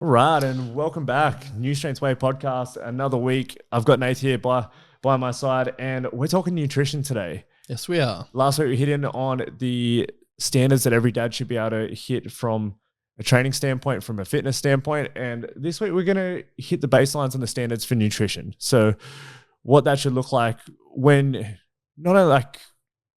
All right, and welcome back. Newstrength Way podcast, another week. I've got Nath here by my side, and we're talking nutrition today. Yes, we are. Last week we hit in on the standards that every dad should be able to hit from a training standpoint, from a fitness standpoint, and this week we're going to hit the baselines and the standards for nutrition. So what that should look like when not only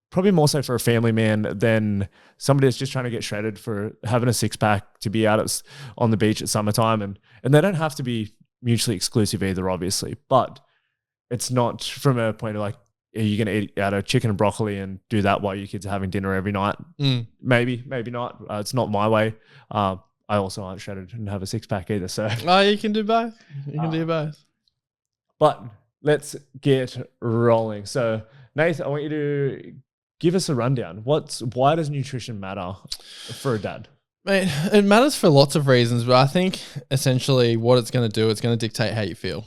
probably more so for a family man than somebody that's just trying to get shredded for having a six pack to be out on the beach at summertime. And they don't have to be mutually exclusive either, obviously, but it's not from a point of are you going to eat out of chicken and broccoli and do that while your kids are having dinner every night? Maybe not. It's not my way. I also aren't shredded and have a six pack either. So You can do both. You can do both. But let's get rolling. So Nath, I want you to give us a rundown. Why does nutrition matter for a dad? Mate, it matters for lots of reasons, but I think essentially what it's going to do, it's going to dictate how you feel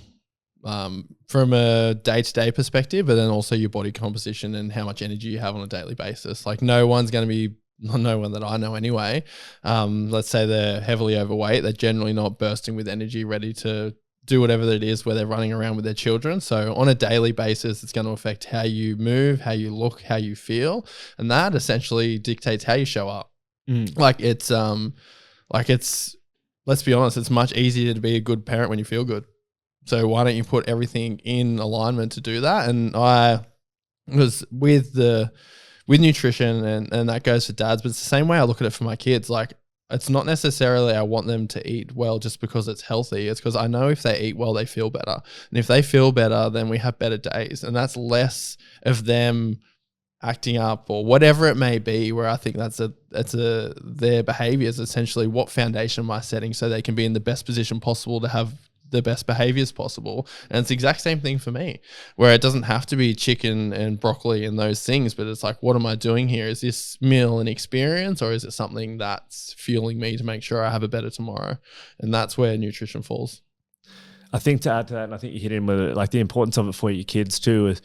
from a day-to-day perspective, but then also your body composition and how much energy you have on a daily basis. Like no one that I know anyway, let's say they're heavily overweight, they're generally not bursting with energy, ready to do whatever it is where they're running around with their children. So on a daily basis, it's going to affect how you move, how you look, how you feel. And that essentially dictates how you show up. Let's be honest, it's much easier to be a good parent when you feel good. So why don't you put everything in alignment to do that? And I was with nutrition and that goes for dads, but it's the same way I look at it for my kids. Like, it's not necessarily I want them to eat well just because it's healthy. It's because I know if they eat well, they feel better. And if they feel better, then we have better days. And that's less of them acting up or whatever it may be, where I think their behavior is essentially what foundation am I setting so they can be in the best position possible to have the best behaviors possible. And it's the exact same thing for me, where it doesn't have to be chicken and broccoli and those things, but it's like, what am I doing here? Is this meal an experience, or is it something that's fueling me to make sure I have a better tomorrow? And that's where nutrition falls. I think to add to that, and I think you hit in with it, the importance of it for your kids too, is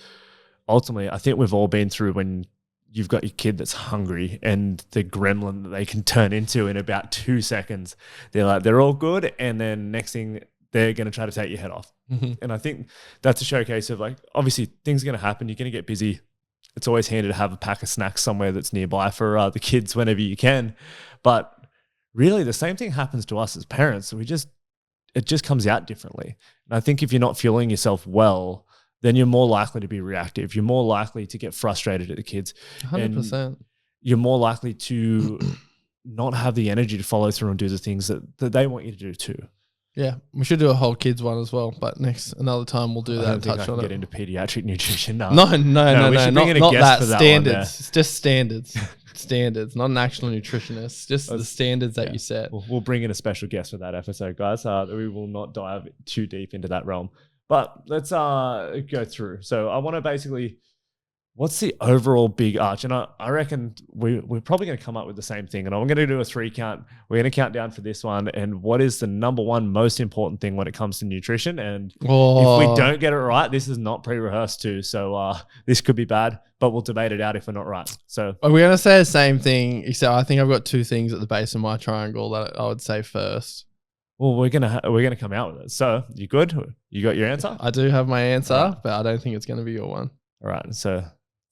ultimately, I think we've all been through when you've got your kid that's hungry and the gremlin that they can turn into in about 2 seconds. They're all good, and then next thing, they're going to try to take your head off. Mm-hmm. And I think that's a showcase of obviously things are going to happen. You're going to get busy. It's always handy to have a pack of snacks somewhere that's nearby for the kids whenever you can. But really the same thing happens to us as parents. It just comes out differently. And I think if you're not fueling yourself well, then you're more likely to be reactive. You're more likely to get frustrated at the kids. 100%. And you're more likely to not have the energy to follow through and do the things that they want you to do too. Yeah, we should do a whole kids one as well, but another time we'll do that and touch on it. Get into pediatric nutrition. No, not that. Standards. It's just standards. Standards, not an actual nutritionist, just the standards that you set. We'll bring in a special guest for that episode, guys. We will not dive too deep into that realm. But let's go through. So I want to basically, what's the overall big arch? And I reckon we're probably going to come up with the same thing. And I'm going to do a 3 count. We're going to count down for this one. And what is the number one most important thing when it comes to nutrition? And if we don't get it right, this is not pre-rehearsed too. So this could be bad, but we'll debate it out if we're not right. So are we going to say the same thing? Except I think I've got 2 things at the base of my triangle that I would say first. Well, we're gonna come out with it. So you good? You got your answer? I do have my answer, but I don't think it's going to be your one. All right. So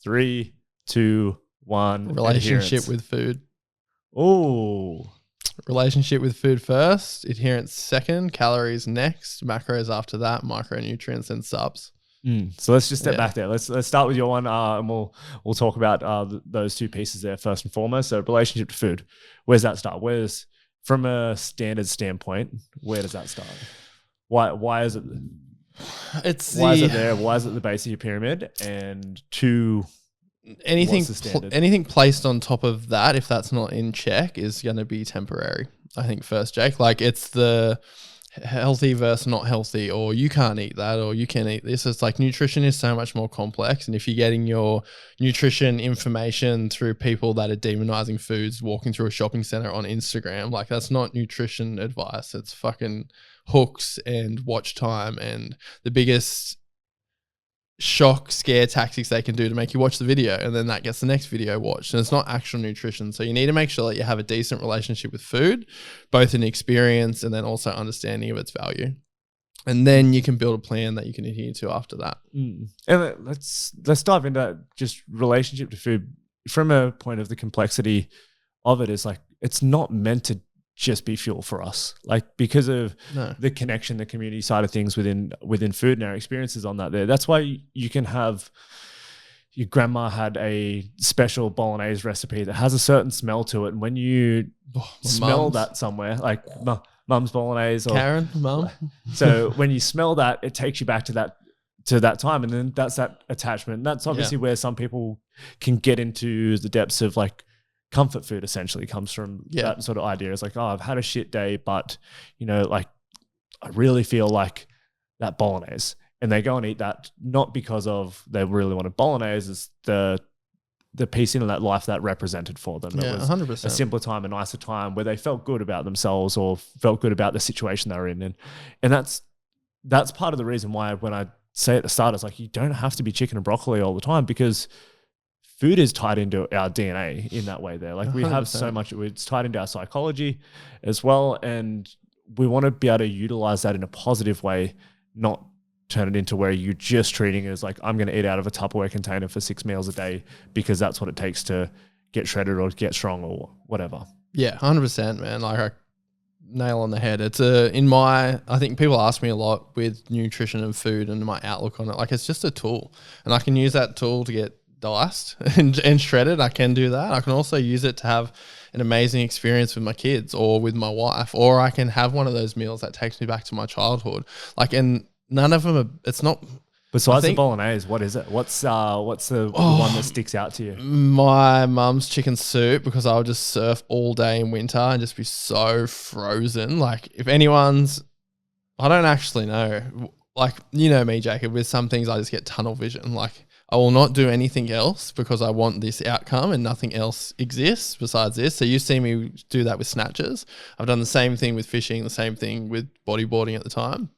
3, 2, 1. Relationship with food. Oh. Relationship with food first. Adherence second. Calories next. Macros after that. Micronutrients and subs. So let's just step back there. Let's start with your one, and we'll talk about those 2 pieces there first and foremost. So relationship to food. Where's that start? From a standard standpoint, where does that start? Why is it? Why is it there? Why is it the base of your pyramid? And 2, anything placed on top of that, if that's not in check, is going to be temporary. I think first, Jake. It's the healthy versus not healthy, or you can't eat that, or you can eat this. It's nutrition is so much more complex. And if you're getting your nutrition information through people that are demonizing foods, walking through a shopping center on Instagram, that's not nutrition advice. It's fucking hooks and watch time. And the biggest shock scare tactics they can do to make you watch the video, and then that gets the next video watched, and it's not actual nutrition. So you need to make sure that you have a decent relationship with food, both in experience and then also understanding of its value, and then you can build a plan that you can adhere to after that. And let's dive into that, just relationship to food from a point of the complexity of it. Is like, it's not meant to just be fuel for us, like, because of the connection, the community side of things within food and our experiences on that there. That's why you can have, your grandma had a special bolognese recipe that has a certain smell to it, and when you smell that somewhere, like mum's bolognese or Karen, mum. So when you smell that, it takes you back to that time, and then that's that attachment. And that's obviously where some people can get into the depths of, like, comfort food essentially comes from that sort of idea. It's like, oh, I've had a shit day, but, you know, like, I really feel like that bolognese. And they go and eat that, not because of they really wanted bolognese, it's the piece in that life that represented for them. It was 100%. a simpler time, a nicer time where they felt good about themselves or felt good about the situation they were in. And that's part of the reason why, when I say at the start, it's like, you don't have to be chicken and broccoli all the time, because food is tied into our DNA in that way there. Like, we 100%. have so much, it's tied into our psychology as well. And we want to be able to utilize that in a positive way, not turn it into where you're just treating it as like, I'm going to eat out of a Tupperware container for 6 meals a day because that's what it takes to get shredded or get strong or whatever. Yeah, 100%, man. Like, nail on the head. It's I think people ask me a lot with nutrition and food and my outlook on it. Like, it's just a tool, and I can use that tool to get diced and shredded. I can do that. I can also use it to have an amazing experience with my kids or with my wife, or I can have one of those meals that takes me back to my childhood. Like, and none of them are, it's not. Besides the bolognese, what is it? What's the one that sticks out to you? My mum's chicken soup, because I would just surf all day in winter and just be so frozen. Like, if anyone's, I don't actually know. Like, you know me, Jacob, with some things I just get tunnel vision. Like, I will not do anything else because I want this outcome, and nothing else exists besides this. So you see me do that with snatches. I've done the same thing with fishing, the same thing with bodyboarding at the time.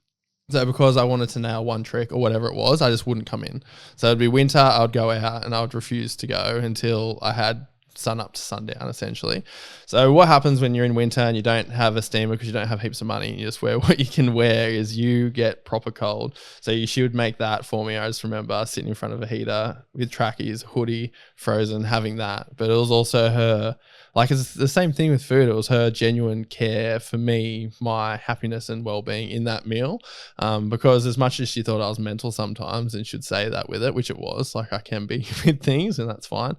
So because I wanted to nail one trick or whatever it was, I just wouldn't come in. So it'd be winter, I would go out and I would refuse to go until I had sun up to sundown, essentially. So what happens when you're in winter and you don't have a steamer because you don't have heaps of money, you just wear what you can wear, is you get proper cold. So she would make that for me. I just remember sitting in front of a heater with trackies, hoodie, frozen, having that. But it was also her, like, it's the same thing with food. It was her genuine care for me, my happiness and well-being in that meal. Because as much as she thought I was mental sometimes, and should say that with it, which it was, like, I can be with things and that's fine.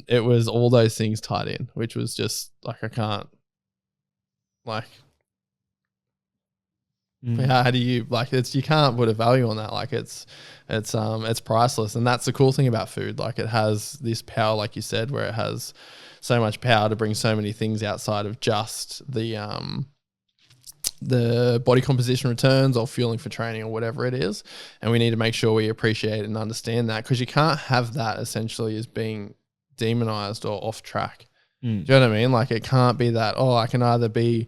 It was all those things tied in, which was just like, I can't, like, how do you, like, it's, you can't put a value on that. Like, it's priceless. And that's the cool thing about food. Like, it has this power, like you said, where it has so much power to bring so many things outside of just the body composition returns or fueling for training or whatever it is. And we need to make sure we appreciate and understand that, because you can't have that essentially as being demonized or off track. Do you know what I mean? Like, it can't be that, oh, I can either be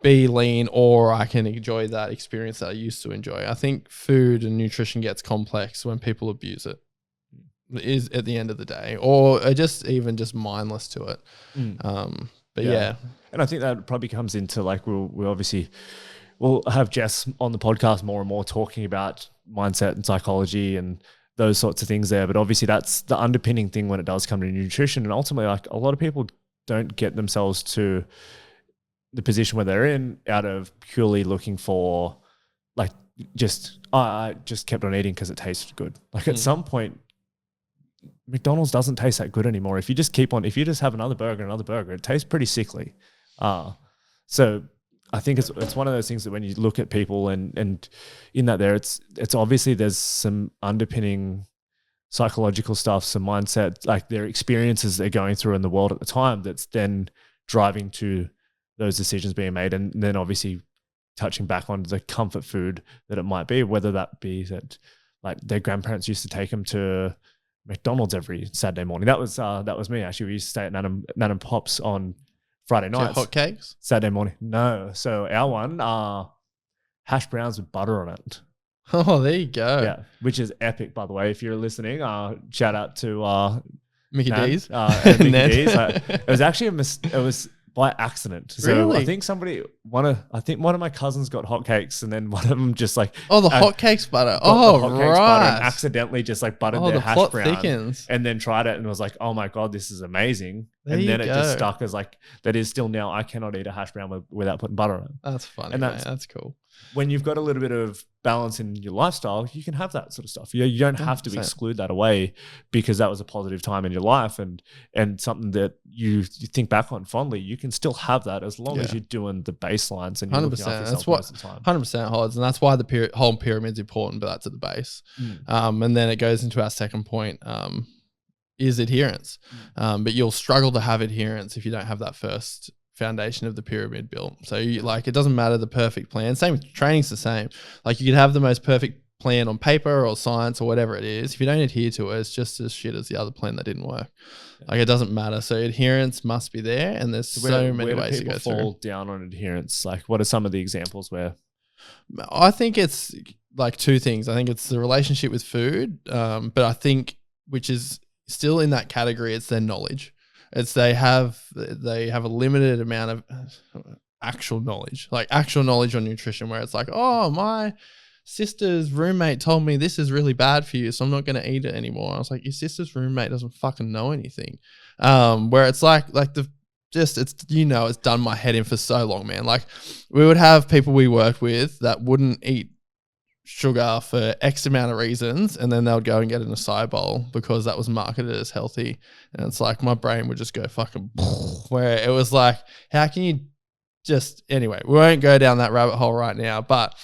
lean or I can enjoy that experience that I used to enjoy. I think food and nutrition gets complex when people abuse it, is at the end of the day, or are just even just mindless to it. But yeah. And I think that probably comes into, like, we'll have Jess on the podcast more and more talking about mindset and psychology and those sorts of things there. But obviously that's the underpinning thing when it does come to nutrition. And ultimately, like, a lot of people don't get themselves to the position where they're in out of purely looking for, like, I just kept on eating because it tasted good. Like, at some point, McDonald's doesn't taste that good anymore. If you just have another burger, it tastes pretty sickly. So I think it's one of those things that when you look at people and in that there, it's obviously there's some underpinning psychological stuff, some mindset, like their experiences they're going through in the world at the time, that's then driving to those decisions being made. And then obviously touching back on the comfort food that it might be, whether that be that, like, their grandparents used to take them to McDonald's every Saturday morning. That was me, actually. We used to stay at Nan and Pop's on Friday nights. Hot cakes? Saturday morning. No. So our one, hash browns with butter on it. Oh, there you go. Yeah, which is epic, by the way. If you're listening, shout out to Mickey Nan, D's. and Mickey Nan. D's. It was actually it was by accident. So Really? I think one of my cousins got hotcakes, and then one of them just like Oh, the hotcakes butter. got Oh, the hotcakes butter and right. accidentally just like buttered Oh, their the hash plot brown, thickens. and then tried it and was like, oh my god, this is amazing. There And you then it just go. stuck as like that is still now I cannot eat a hash brown without putting butter on it. That's funny, And mate. That's cool. When you've got a little bit of balance in your lifestyle, you can have that sort of stuff. You don't have to 100%. exclude that away because that was a positive time in your life and something that you think back on fondly. You can still have that as long as you're doing the baselines and you're 100%. looking after yourself That's what most of the time. 100% holds, and that's why the whole pyramid's important, but that's at the base. And then it goes into our second point, is adherence. But you'll struggle to have adherence if you don't have that first foundation of the pyramid built. So it doesn't matter the perfect plan. Same with training's the same. Like you could have the most perfect plan on paper or science or whatever it is. If you don't adhere to it, it's just as shit as the other plan that didn't work. Like it doesn't matter. So adherence must be there, and there's so many ways to go through. Fall down on adherence. Like what are some of the examples where? I think it's like two things. I think it's the relationship with food, but I think which is still in that category, it's their knowledge. It's they have a limited amount of actual knowledge on nutrition, where it's like, oh, my sister's roommate told me this is really bad for you, so I'm not going to eat it anymore. I was like, your sister's roommate doesn't fucking know anything. Where it's it's done my head in for so long, man. Like we would have people we worked with that wouldn't eat sugar for X amount of reasons, and then they would go and get an acai bowl because that was marketed as healthy. And it's like my brain would just go fucking where it was like, how can you anyway, we won't go down that rabbit hole right now, but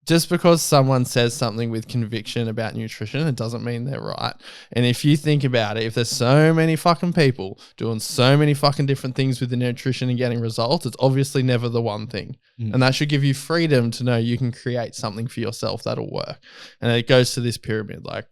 just because someone says something with conviction about nutrition, it doesn't mean they're right. And if you think about it, if there's so many fucking people doing so many fucking different things with the nutrition and getting results, it's obviously never the one thing. And that should give you freedom to know you can create something for yourself that'll work. And it goes to this pyramid, like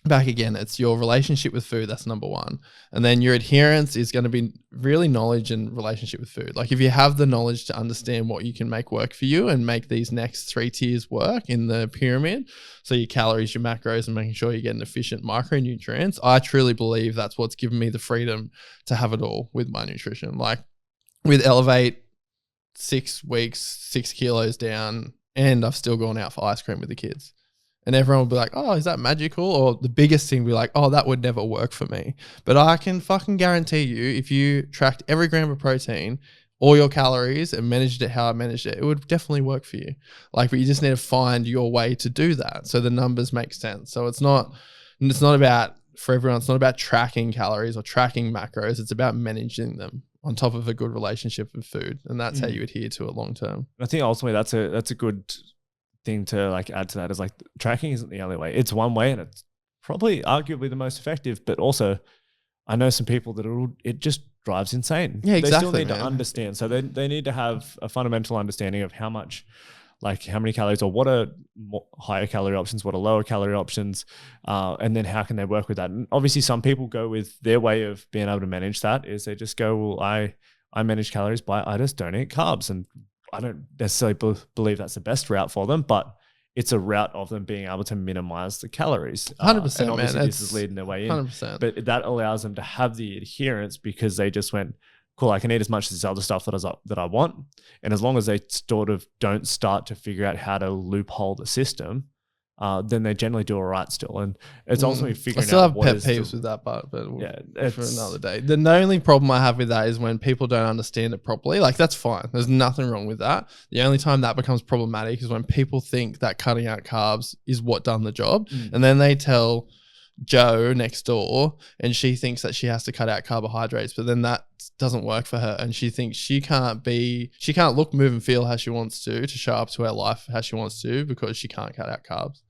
back again, it's your relationship with food. That's number one. And then your adherence is going to be really knowledge and relationship with food. Like if you have the knowledge to understand what you can make work for you and make these next 3 tiers work in the pyramid, so your calories, your macros, and making sure you're getting efficient micronutrients, I truly believe that's what's given me the freedom to have it all with my nutrition. Like with Elevate, 6 weeks, 6 kilos down, and I've still gone out for ice cream with the kids. And everyone will be like, oh, is that magical? Or the biggest thing will be like, oh, that would never work for me. But I can fucking guarantee you, if you tracked every gram of protein, all your calories, and managed it how I managed it, it would definitely work for you. Like, but you just need to find your way to do that, so the numbers make sense. So it's not about, for everyone, it's not about tracking calories or tracking macros. It's about managing them on top of a good relationship with food. And that's how you adhere to it long term. I think ultimately that's a good thing to like add to that, is like tracking isn't the only way. It's one way, and it's probably arguably the most effective, but also I know some people that it just drives insane. Yeah, exactly. They still need to understand. So they need to have a fundamental understanding of how many calories, or what are higher calorie options, what are lower calorie options, and then how can they work with that. And obviously some people go with their way of being able to manage that is they just go, well, I manage calories by I just don't eat carbs. And I don't necessarily believe that's the best route for them, but it's a route of them being able to minimize the calories. 100%, and obviously man. this is leading their way in. 100%. But that allows them to have the adherence because they just went, cool, I can eat as much of this other stuff that I want. And as long as they sort of don't start to figure out how to loophole the system, then they generally do all right still. And it's ultimately figuring out. I still have pet peeves with that part, but for another day. The only problem I have with that is when people don't understand it properly. Like, that's fine. There's nothing wrong with that. The only time that becomes problematic is when people think that cutting out carbs is what done the job. And then they tell Joe next door and she thinks that she has to cut out carbohydrates, but then that doesn't work for her. And she thinks she can't look, move and feel how she wants to show up to her life how she wants to, because she can't cut out carbs.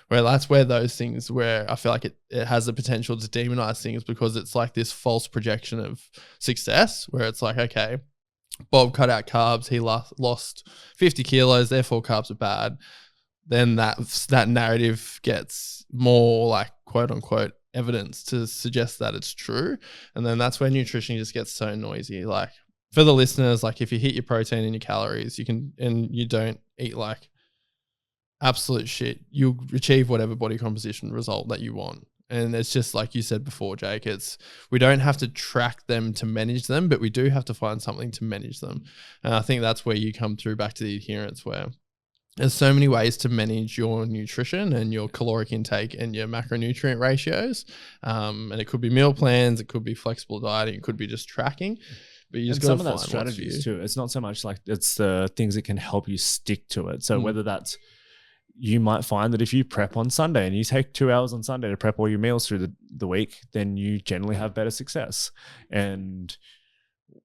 Where that's where those things, where I feel like it has the potential to demonize things, because it's like this false projection of success where it's like, okay, Bob cut out carbs, he lost 50 kilos, therefore carbs are bad. Then that narrative gets more like quote unquote evidence to suggest that it's true. And then that's where nutrition just gets so noisy. Like, for the listeners, like if you hit your protein and your calories, you don't eat like absolute shit, you'll achieve whatever body composition result that you want. And it's just like you said before, Jake, we don't have to track them to manage them, but we do have to find something to manage them. And I think that's where you come through back to the adherence, where there's so many ways to manage your nutrition and your caloric intake and your macronutrient ratios. And it could be meal plans, it could be flexible dieting, it could be just tracking. But you just got to find some of that strategies too. It's not so much like it's the things that can help you stick to it. So whether that's, you might find that if you prep on Sunday and you take 2 hours on Sunday to prep all your meals through the week, then you generally have better success.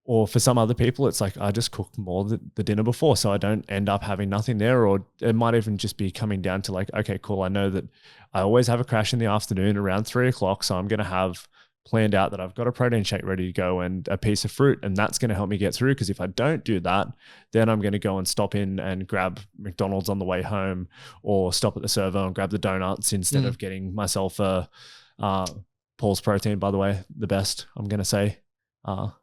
Or for some other people, it's like, I just cook more the dinner before, so I don't end up having nothing there. Or it might even just be coming down to like, okay, cool, I know that I always have a crash in the afternoon around 3 o'clock, so I'm going to have planned out that I've got a protein shake ready to go and a piece of fruit, and that's going to help me get through. Because if I don't do that, then I'm going to go and stop in and grab McDonald's on the way home, or stop at the servo and grab the donuts instead of getting myself a Paul's Protein, by the way, the best, I'm going to say. I'm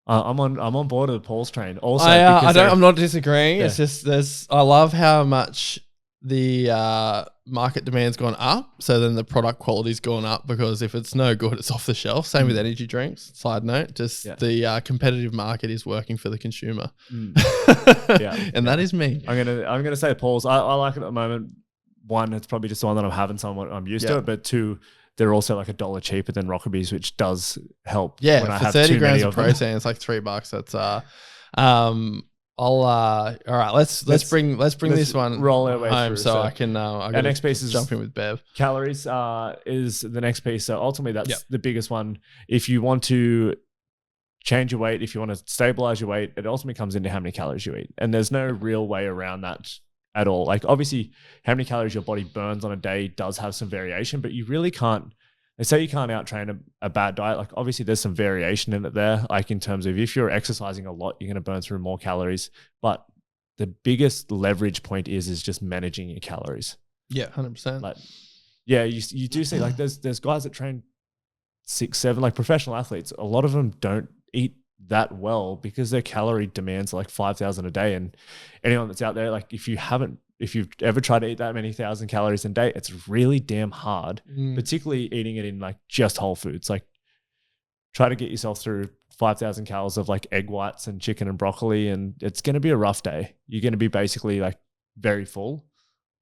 on board with Paul's train. Also, I'm not disagreeing. Yeah. It's just I love how much the market demand's gone up, so then the product quality's gone up, because if it's no good, it's off the shelf. Same with energy drinks. Side note, the competitive market is working for the consumer. That is me. I'm gonna say Paul's. I like it at the moment. One, it's probably just the one that I'm having, so I'm used to it. But two, they're also like $1 cheaper than Rockabee's, which does help. Yeah, when I have 30 grams of protein, it's like $3. That's all right, let's bring this one roll our way home through, so I can our next piece is jump in with Bev. Calories is the next piece. So ultimately that's the biggest one. If you want to change your weight, if you want to stabilize your weight, it ultimately comes into how many calories you eat. And there's no real way around that at all. Like obviously how many calories your body burns on a day does have some variation, but you really can't. They say you can't out-train a bad diet. Like obviously there's some variation in it there. Like in terms of if you're exercising a lot, you're going to burn through more calories. But the biggest leverage point is just managing your calories. Yeah, 100%. Like, yeah, you do see like there's guys that train 6, 7, like professional athletes. A lot of them don't eat that well because their calorie demands like 5,000 a day. And anyone that's out there, like if you've ever tried to eat that many thousand calories a day, it's really damn hard, particularly eating it in like just whole foods. Like try to get yourself through 5,000 calories of like egg whites and chicken and broccoli, and it's going to be a rough day. You're going to be basically like very full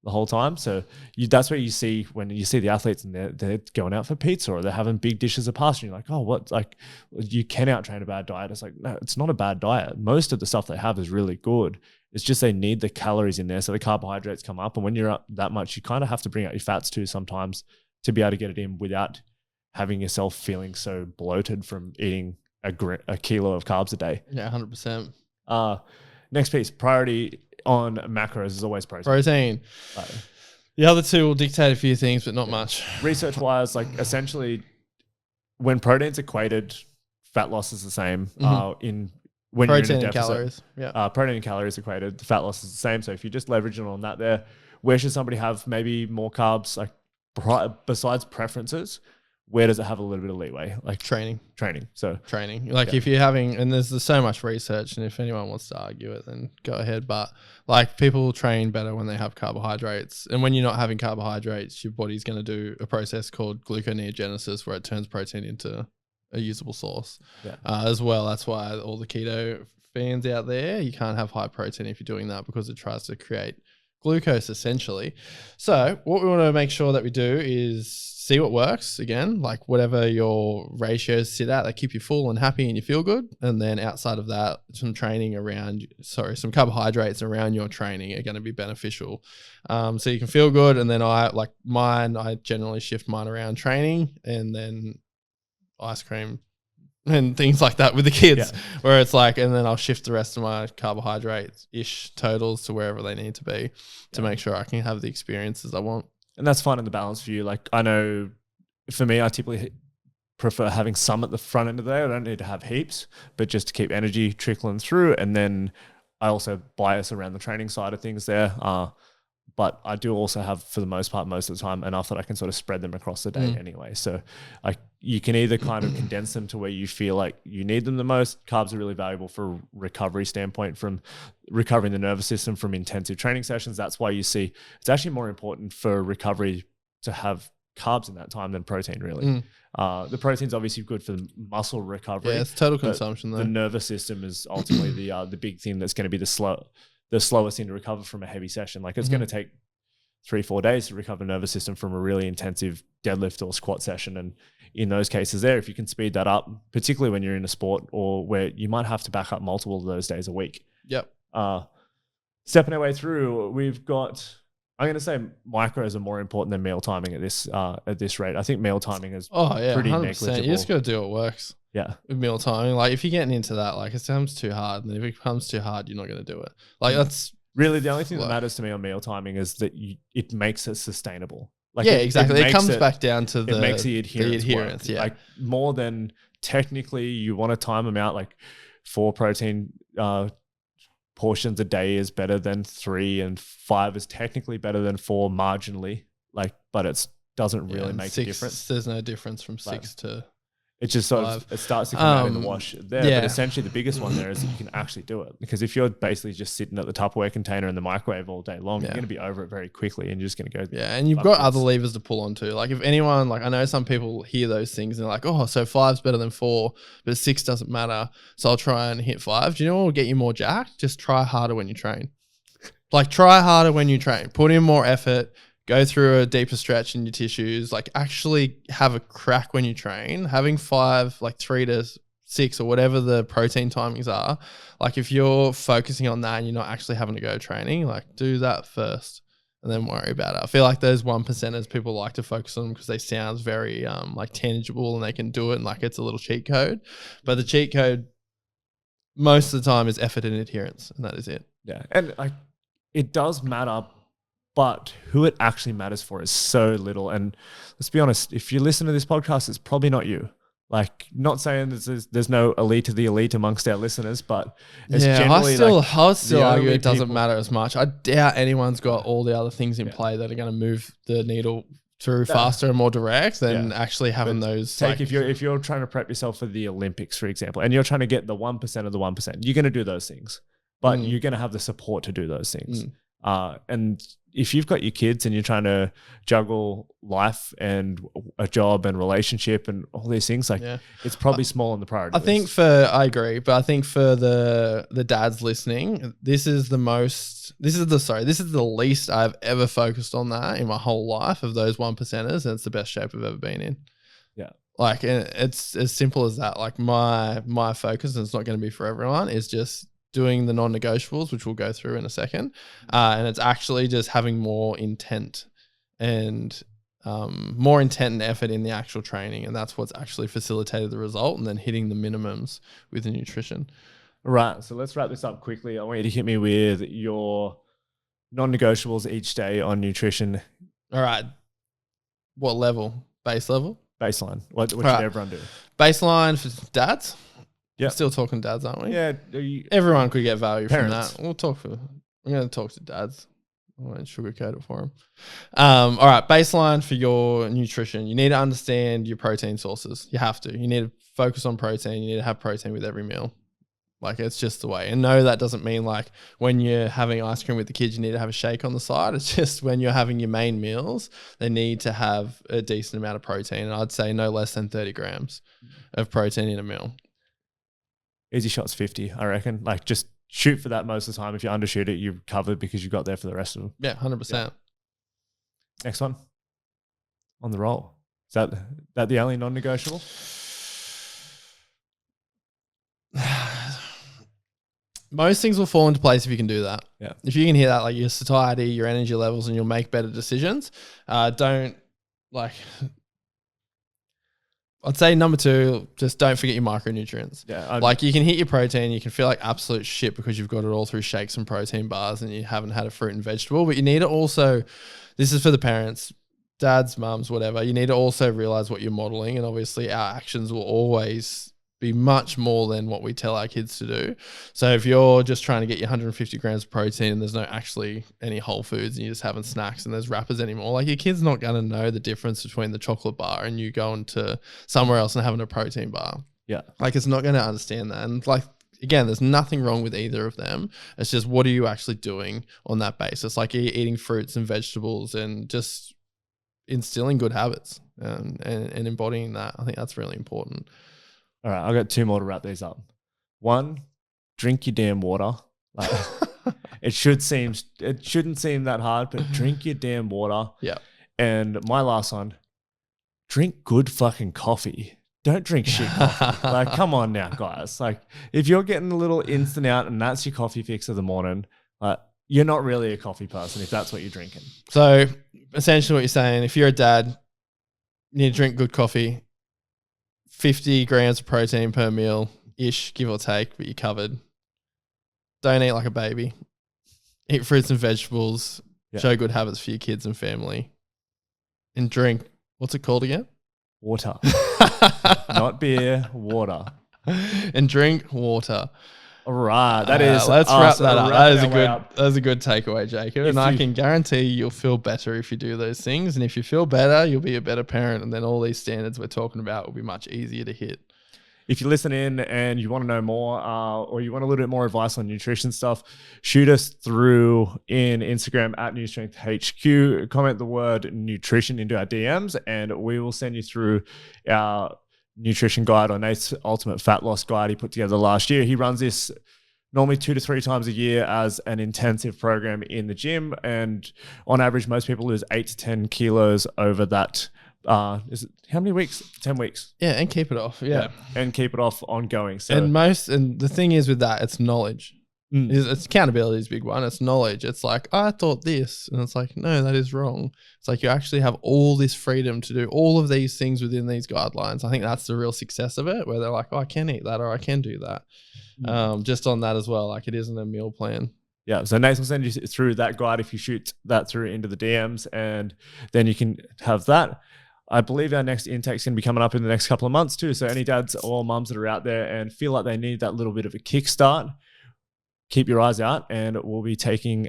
the whole time. So that's where you see when you see the athletes and they're going out for pizza or they're having big dishes of pasta. And you're like, oh, what? Like you can out-train a bad diet. It's like, no, it's not a bad diet. Most of the stuff they have is really good. It's just they need the calories in there, so the carbohydrates come up. And when you're up that much, you kind of have to bring out your fats too sometimes to be able to get it in without having yourself feeling so bloated from eating a kilo of carbs a day. Yeah, 100%. Next piece, priority on macros is always protein. The other two will dictate a few things, but not much. Research-wise, like essentially when protein's equated, fat loss is the same. When protein you're in a deficit, and calories. Protein and calories equated, the fat loss is the same. So if you just leverage it on that there, where should somebody have maybe more carbs? Like besides preferences, where does it have a little bit of leeway? Like training. So training. Like if you're having, and there's so much research, and if anyone wants to argue it, then go ahead. But like people train better when they have carbohydrates. And when you're not having carbohydrates, your body's going to do a process called gluconeogenesis, where it turns protein into a usable source as well. That's why all the keto fans out there, you can't have high protein if you're doing that, because it tries to create glucose essentially. So what we want to make sure that we do is see what works again, like whatever your ratios sit at, they keep you full and happy and you feel good. And then outside of that, some carbohydrates around your training are going to be beneficial. So you can feel good. And then I generally shift mine around training, and then ice cream and things like that with the kids, where it's like, and then I'll shift the rest of my carbohydrate-ish totals to wherever they need to be to make sure I can have the experiences I want. And that's finding the balance for you. Like I know for me, I typically prefer having some at the front end of the day. I don't need to have heaps, but just to keep energy trickling through. And then I also bias around the training side of things there. but I do also have, for the most part, most of the time, enough that I can sort of spread them across the day anyway. So you can either kind of condense them to where you feel like you need them the most. Carbs are really valuable for a recovery standpoint, from recovering the nervous system from intensive training sessions. That's why you see it's actually more important for recovery to have carbs in that time than protein, really. The protein's obviously good for the muscle recovery. Yeah, it's total consumption though. The nervous system is ultimately the big thing that's going to be the slowest thing to recover from a heavy session. Like it's going to take 3-4 days to recover the nervous system from a really intensive deadlift or squat session. And in those cases there, if you can speed that up, particularly when you're in a sport or where you might have to back up multiple of those days a week. Yep. Stepping our way through, we've got, I'm going to say micros are more important than meal timing at this rate. I think meal timing is pretty 100%. Negligible. You just got to do what works. Yeah. With meal timing. Like if you're getting into that, like it sounds too hard. And if it becomes too hard, you're not going to do it. Like that's really the only thing that matters to me on meal timing is that it makes it sustainable. Like exactly. It comes back down to it makes the adherence work. Yeah. Like more than technically you want to time them out, like 4 protein portions a day is better than 3, and 5 is technically better than 4 marginally. Like, but it doesn't really make a difference. There's no difference from 6 to it just sort of it starts to come out in the wash there. But essentially the biggest one there is that you can actually do it. Because if you're basically just sitting at the Tupperware container in the microwave all day long, you're going to be over it very quickly and you're just going to go. Yeah, and you've got other levers to pull on too. Like if anyone, like I know some people hear those things and they're like, oh, so 5's better than 4, but 6 doesn't matter. So I'll try and hit 5. Do you know what will get you more jacked? Just try harder when you train. Like try harder when you train. Put in more effort. Go through a deeper stretch in your tissues, like actually have a crack when you train. Having 5, like 3 to 6 or whatever the protein timings are, like if you're focusing on that and you're not actually having to go training, like do that first and then worry about it. I feel like those 1%ers people like to focus on because they sound very like tangible and they can do it and like it's a little cheat code. But the cheat code most of the time is effort and adherence, and that is it. Yeah. And it does matter, but who it actually matters for is so little. And let's be honest, if you listen to this podcast, it's probably not you. Like, not saying there's no elite of the elite amongst our listeners, but it's generally I still argue it doesn't matter as much. I doubt anyone's got all the other things in play that are going to move the needle through faster and more direct than actually having those. If you're trying to prep yourself for the Olympics, for example, and you're trying to get the 1% of the 1%, you're going to do those things, but you're going to have the support to do those things. And if you've got your kids and you're trying to juggle life and a job and relationship and all these things, it's probably small on the priority list. I agree, but I think for the dads listening, this is the least I've ever focused on that in my whole life of those 1%ers, and it's the best shape I've ever been in. Yeah. Like it's as simple as that. Like my focus, and it's not going to be for everyone, is just doing the non-negotiables, which we'll go through in a second. And it's actually just having more intent and effort in the actual training. And that's what's actually facilitated the result, and then hitting the minimums with the nutrition. Right. So let's wrap this up quickly. I want you to hit me with your non-negotiables each day on nutrition. All right. What level? Base level? Baseline. What should everyone do? Baseline for dads? Yeah, still talking dads, aren't we? Yeah, everyone could get value parents. from that. I'm going to talk to dads. I won't sugarcoat it for them. All right, baseline for your nutrition. You need to understand your protein sources. You have to. You need to focus on protein. You need to have protein with every meal. Like, it's just the way. And no, that doesn't mean like when you're having ice cream with the kids, you need to have a shake on the side. It's just when you're having your main meals, they need to have a decent amount of protein. And I'd say no less than 30 grams of protein in a meal. Easy shots 50, I reckon. Like, just shoot for that most of the time. If you undershoot it, you're covered because you got there for the rest of them. Yeah, 100%. Yeah. Next one. On the roll. Is that the only non-negotiable? Most things will fall into place if you can do that. Yeah. If you can hit that, like your satiety, your energy levels, and you'll make better decisions. I'd say number 2, just don't forget your micronutrients. Yeah, like you can hit your protein, you can feel like absolute shit because you've got it all through shakes and protein bars and you haven't had a fruit and vegetable. But you need to also, this is for the parents, dads, mums, whatever, you need to also realize what you're modeling. And obviously our actions will always be much more than what we tell our kids to do. So if you're just trying to get your 150 grams of protein and there's no actually any whole foods and you're just having snacks and there's wrappers anymore, like your kid's not going to know the difference between the chocolate bar and you going to somewhere else and having a protein bar. Yeah. Like it's not going to understand that. And like, again, there's nothing wrong with either of them. It's just, what are you actually doing on that basis? Like eating fruits and vegetables and just instilling good habits and embodying that. I think that's really important. All right, I've got 2 more to wrap these up. 1, drink your damn water. Like, it shouldn't seem that hard, but drink your damn water. Yeah. And my last one, drink good fucking coffee. Don't drink shit coffee. Like, come on now, guys. Like, if you're getting a little instant out and that's your coffee fix of the morning, you're not really a coffee person if that's what you're drinking. So essentially what you're saying, if you're a dad, you need to drink good coffee, 50 grams of protein per meal-ish, give or take, but you're covered. Don't eat like a baby. Eat fruits and vegetables. Yeah. Show good habits for your kids and family. And drink, what's it called again? Water. Not beer, water. And drink water. All right, that is. Let's wrap that up. That is a good takeaway, Jacob. And I can guarantee you'll feel better if you do those things. And if you feel better, you'll be a better parent. And then all these standards we're talking about will be much easier to hit. If you listen in and you want to know more or you want a little bit more advice on nutrition stuff, shoot us through in Instagram at Newstrength HQ. Comment the word nutrition into our DMs and we will send you through our nutrition guide or Nath's ultimate fat loss guide he put together last year. He runs this normally 2 to 3 times a year as an intensive program in the gym. And on average, most people lose 8 to 10 kilos over that. Is it how many weeks? 10 weeks. Yeah. And keep it off. Yeah. And keep it off ongoing. So, and the thing is with that, it's knowledge. It's accountability is a big one. It's knowledge. It's like, I thought this. And it's like, no, that is wrong. It's like you actually have all this freedom to do all of these things within these guidelines. I think that's the real success of it, where they're like, oh, I can eat that or I can do that. Just on that as well. Like it isn't a meal plan. Yeah. So Nath will send you through that guide if you shoot that through into the DMs and then you can have that. I believe our next intake is going to be coming up in the next couple of months too. So any dads or mums that are out there and feel like they need that little bit of a kickstart, keep your eyes out and we'll be taking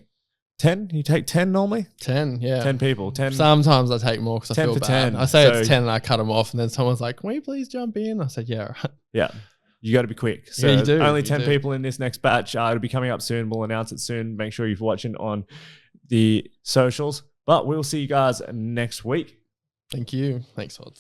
10. You take 10 normally? 10, yeah. 10 people. 10. Sometimes I take more because I feel bad. 10. I say it's 10 and I cut them off and then someone's like, can we please jump in? I said, yeah, right. Yeah. You got to be quick. So yeah, you do. Only 10 people in this next batch. It'll be coming up soon. We'll announce it soon. Make sure you're watching on the socials. But we'll see you guys next week. Thank you. Thanks, Odds.